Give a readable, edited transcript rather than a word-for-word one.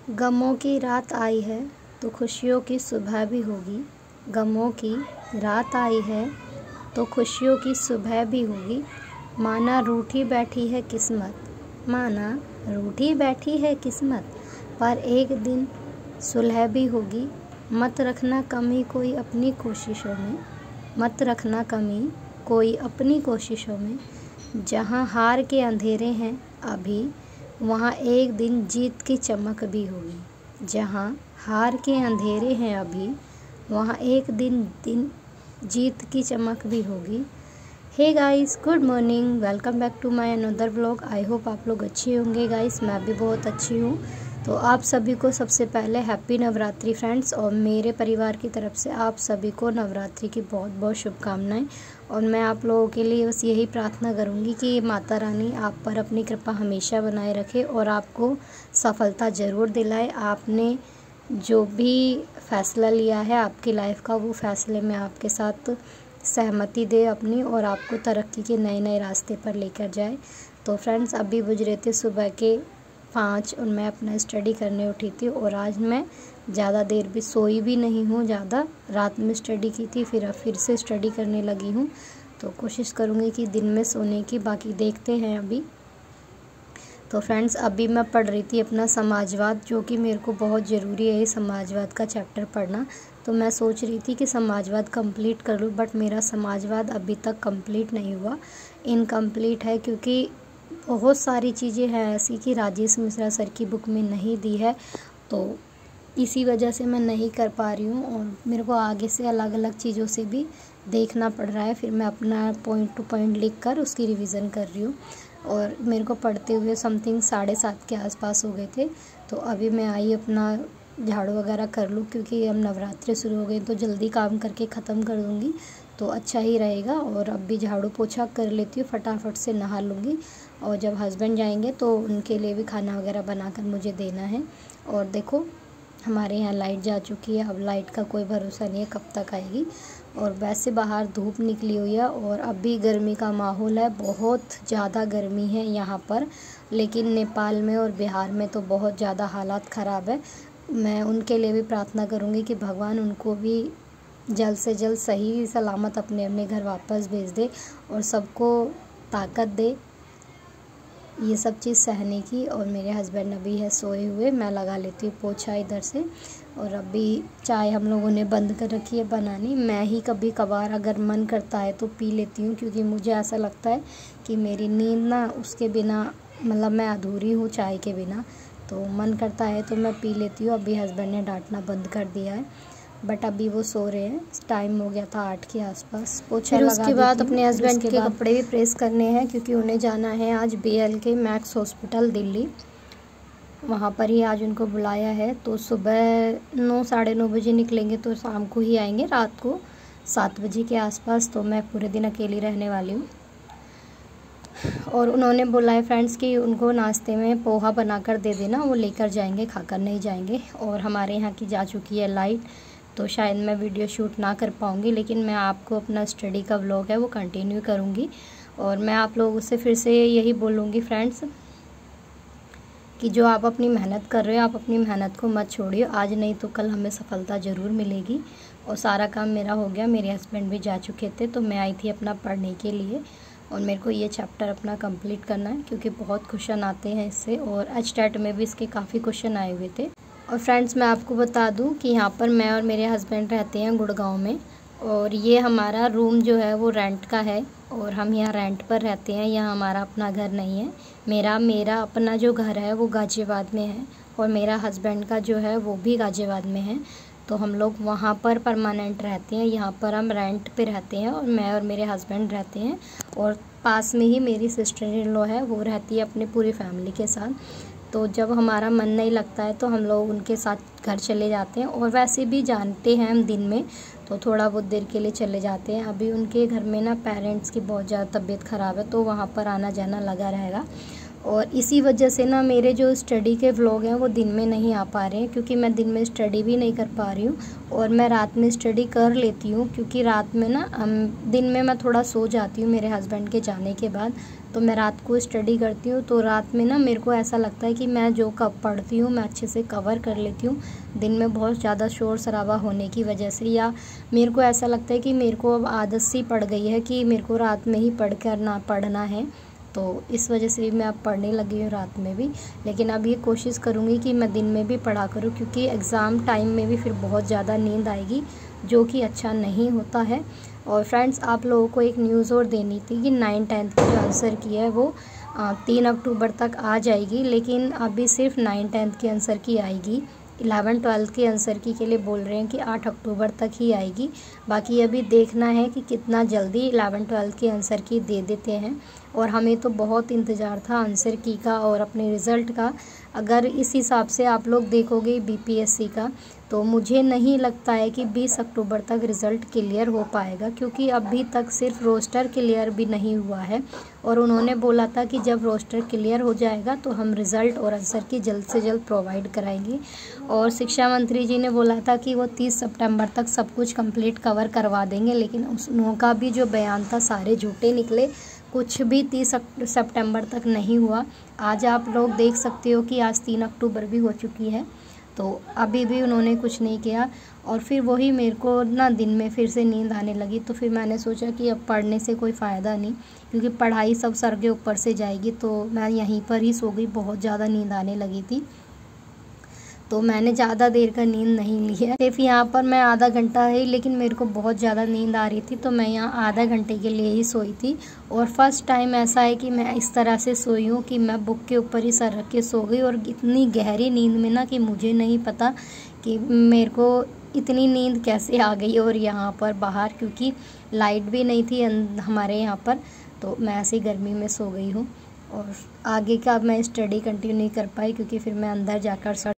गमों की रात आई है तो खुशियों की सुबह भी होगी। गमों की रात आई है तो खुशियों की सुबह भी होगी। माना रूठी बैठी है किस्मत, माना रूठी बैठी है किस्मत, पर एक दिन सुलह भी होगी। मत रखना कमी कोई अपनी कोशिशों में, मत रखना कमी कोई अपनी कोशिशों में। जहाँ हार के अंधेरे हैं अभी, वहाँ एक दिन जीत की चमक भी होगी। जहाँ हार के अंधेरे हैं अभी, वहाँ एक दिन जीत की चमक भी होगी। Hey guys, good morning, welcome back to my another vlog. I hope आप लोग अच्छे होंगे गाइस, मैं भी बहुत अच्छी हूँ। तो आप सभी को सबसे पहले हैप्पी नवरात्रि फ्रेंड्स, और मेरे परिवार की तरफ से आप सभी को नवरात्रि की बहुत बहुत शुभकामनाएं। और मैं आप लोगों के लिए बस यही प्रार्थना करूंगी कि माता रानी आप पर अपनी कृपा हमेशा बनाए रखे और आपको सफलता ज़रूर दिलाए। आपने जो भी फैसला लिया है आपकी लाइफ का, वो फैसले में आपके साथ सहमति दे अपनी, और आपको तरक्की के नए नए रास्ते पर लेकर जाए। तो फ्रेंड्स, अभी बज रहे थे सुबह के 5 और मैं अपना स्टडी करने उठी थी। और आज मैं ज़्यादा देर भी सोई भी नहीं हूँ, ज़्यादा रात में स्टडी की थी, फिर से स्टडी करने लगी हूँ। तो कोशिश करूँगी कि दिन में सोने की, बाकी देखते हैं अभी। तो फ्रेंड्स, अभी मैं पढ़ रही थी अपना समाजवाद, जो कि मेरे को बहुत ज़रूरी है ये समाजवाद का चैप्टर पढ़ना। तो मैं सोच रही थी कि समाजवाद कंप्लीट कर लूँ, बट मेरा समाजवाद अभी तक कंप्लीट नहीं हुआ, इनकम्प्लीट है, क्योंकि बहुत सारी चीज़ें हैं ऐसी कि राजेश मिश्रा सर की बुक में नहीं दी है। तो इसी वजह से मैं नहीं कर पा रही हूँ, और मेरे को आगे से अलग अलग चीज़ों से भी देखना पड़ रहा है। फिर मैं अपना पॉइंट टू पॉइंट लिख कर उसकी रिवीज़न कर रही हूँ। और मेरे को पढ़ते हुए समथिंग 7:30 के आसपास हो गए थे। तो अभी मैं आई अपना झाड़ू वगैरह कर लूँ, क्योंकि अब नवरात्रि शुरू हो गई तो जल्दी काम करके ख़त्म कर दूँगी तो अच्छा ही रहेगा। और अब भी झाड़ू पोछा कर लेती हूँ, फटाफट से नहा लूँगी। और जब हस्बैंड जाएंगे तो उनके लिए भी खाना वगैरह बनाकर मुझे देना है। और देखो, हमारे यहाँ लाइट जा चुकी है, अब लाइट का कोई भरोसा नहीं है कब तक आएगी। और वैसे बाहर धूप निकली हुई है और अभी गर्मी का माहौल है, बहुत ज़्यादा गर्मी है यहाँ पर। लेकिन नेपाल में और बिहार में तो बहुत ज़्यादा हालात ख़राब है। मैं उनके लिए भी प्रार्थना करूँगी कि भगवान उनको भी जल्द से जल्द सही सलामत अपने अपने घर वापस भेज दे और सबको ताकत दे ये सब चीज़ सहने की। और मेरे हस्बैंड अभी है सोए हुए, मैं लगा लेती हूँ पोछा इधर से। और अभी चाय हम लोगों ने बंद कर रखी है बनानी। मैं ही कभी कभार अगर मन करता है तो पी लेती हूँ, क्योंकि मुझे ऐसा लगता है कि मेरी नींद ना उसके बिना, मतलब मैं अधूरी हूँ चाय के बिना। तो मन करता है तो मैं पी लेती हूँ। अभी हस्बैंड ने डांटना बंद कर दिया है, बट अभी वो सो रहे हैं। टाइम हो गया था 8 के आसपास। पोछा लगा उसके बाद अपने हस्बैंड के कपड़े भी प्रेस करने हैं, क्योंकि उन्हें जाना है आज BLK मैक्स हॉस्पिटल दिल्ली। वहाँ पर ही आज उनको बुलाया है। तो सुबह 9 साढ़े 9 बजे निकलेंगे तो शाम को ही आएंगे, रात को 7 बजे के आसपास। तो मैं पूरे दिन अकेली रहने वाली हूँ। और उन्होंने बोला है फ्रेंड्स कि उनको नाश्ते में पोहा बनाकर दे देना, वो लेकर जाएंगे, खाकर नहीं जाएंगे। और हमारे यहाँ की जा चुकी है लाइट, तो शायद मैं वीडियो शूट ना कर पाऊँगी, लेकिन मैं आपको अपना स्टडी का व्लॉग है वो कंटिन्यू करूँगी। और मैं आप लोगों से फिर से यही बोलूँगी फ्रेंड्स कि जो आप अपनी मेहनत कर रहे हो, आप अपनी मेहनत को मत छोड़िए। आज नहीं तो कल हमें सफलता ज़रूर मिलेगी। और सारा काम मेरा हो गया, मेरे हस्बैंड भी जा चुके थे, तो मैं आई थी अपना पढ़ने के लिए। और मेरे को ये चैप्टर अपना कंप्लीट करना है, क्योंकि बहुत क्वेश्चन आते हैं इससे, और HTET में भी इसके काफ़ी क्वेश्चन आए हुए थे। और फ्रेंड्स, मैं आपको बता दूं कि यहाँ पर मैं और मेरे हस्बैंड रहते हैं गुड़गांव में, और ये हमारा रूम जो है वो रेंट का है, और हम यहाँ रेंट पर रहते हैं। यहाँ हमारा अपना घर नहीं है। मेरा अपना जो घर है वो गाज़ियाबाद में है, और मेरा हस्बैंड का जो है वो भी गाज़ियाबाद में है। तो हम लोग वहाँ पर परमानेंट रहते हैं, यहाँ पर हम रेंट पे रहते हैं, और मैं और मेरे हस्बैंड रहते हैं। और पास में ही मेरी सिस्टर इन लॉ है, वो रहती है अपनी पूरी फैमिली के साथ। तो जब हमारा मन नहीं लगता है तो हम लोग उनके साथ घर चले जाते हैं। और वैसे भी जानते हैं हम दिन में, तो थोड़ा बहुत देर के लिए चले जाते हैं। अभी उनके घर में ना पेरेंट्स की बहुत ज़्यादा तबीयत ख़राब है, तो वहाँ पर आना जाना लगा रहेगा। और इसी वजह से ना मेरे जो स्टडी के व्लॉग हैं वो दिन में नहीं आ पा रहे हैं, क्योंकि मैं दिन में स्टडी भी नहीं कर पा रही हूँ और मैं रात में स्टडी कर लेती हूँ, क्योंकि रात में ना दिन में मैं थोड़ा सो जाती हूँ मेरे हस्बैंड के जाने के बाद, तो मैं रात को स्टडी करती हूँ। तो रात में ना मेरे को ऐसा लगता है कि मैं जो कब पढ़ती हूँ मैं अच्छे से कवर कर लेती हूँ, दिन में बहुत ज़्यादा शोर शराबा होने की वजह से, या मेरे को ऐसा लगता है कि मेरे को अब आदत सी पड़ गई है कि मेरे को रात में ही पढ़ना है, तो इस वजह से मैं अब पढ़ने लगी हूँ रात में भी। लेकिन अब ये कोशिश करूँगी कि मैं दिन में भी पढ़ा करूँ, क्योंकि एग्ज़ाम टाइम में भी फिर बहुत ज़्यादा नींद आएगी, जो कि अच्छा नहीं होता है। और फ्रेंड्स, आप लोगों को एक न्यूज़ और देनी थी कि 9-10 की जो आंसर की है वो 3 अक्टूबर तक आ जाएगी, लेकिन अभी सिर्फ 9-10 की आंसर की आएगी। 11-12 के आंसर की के लिए बोल रहे हैं कि 8 अक्टूबर तक ही आएगी। बाकी अभी देखना है कि कितना जल्दी 11-12 के आंसर की दे देते हैं। और हमें तो बहुत इंतज़ार था आंसर की का और अपने रिज़ल्ट का। अगर इस हिसाब से आप लोग देखोगे बीपीएससी का, तो मुझे नहीं लगता है कि 20 अक्टूबर तक रिज़ल्ट क्लियर हो पाएगा, क्योंकि अभी तक सिर्फ रोस्टर क्लियर भी नहीं हुआ है। और उन्होंने बोला था कि जब रोस्टर क्लियर हो जाएगा तो हम रिज़ल्ट और आंसर की जल्द से जल्द प्रोवाइड कराएंगे। और शिक्षा मंत्री जी ने बोला था कि वो 30 सितंबर तक सब कुछ कंप्लीट कवर करवा देंगे, लेकिन उनका भी जो बयान था सारे झूठे निकले, कुछ भी 30 सितंबर तक नहीं हुआ। आज आप लोग देख सकते हो कि आज 3 अक्टूबर भी हो चुकी है, तो अभी भी उन्होंने कुछ नहीं किया। और फिर वही मेरे को ना दिन में फिर से नींद आने लगी, तो फिर मैंने सोचा कि अब पढ़ने से कोई फ़ायदा नहीं, क्योंकि पढ़ाई सब सर के ऊपर से जाएगी। तो मैं यहीं पर ही सो गई, बहुत ज़्यादा नींद आने लगी थी, तो मैंने ज़्यादा देर का नींद नहीं लिया। सिर्फ यहाँ पर मैं आधा घंटा है, लेकिन मेरे को बहुत ज़्यादा नींद आ रही थी, तो मैं यहाँ आधा घंटे के लिए ही सोई थी। और फर्स्ट टाइम ऐसा है कि मैं इस तरह से सोई हूँ कि मैं बुक के ऊपर ही सर रख के सो गई, और इतनी गहरी नींद में ना कि मुझे नहीं पता कि मेरे को इतनी नींद कैसे आ गई। और यहाँ पर बाहर क्योंकि लाइट भी नहीं थी हमारे यहाँ पर, तो मैं ऐसे गर्मी में सो गई हूँ। और आगे का अब मैं स्टडी कंटिन्यू नहीं कर पाई, क्योंकि फिर मैं अंदर जाकर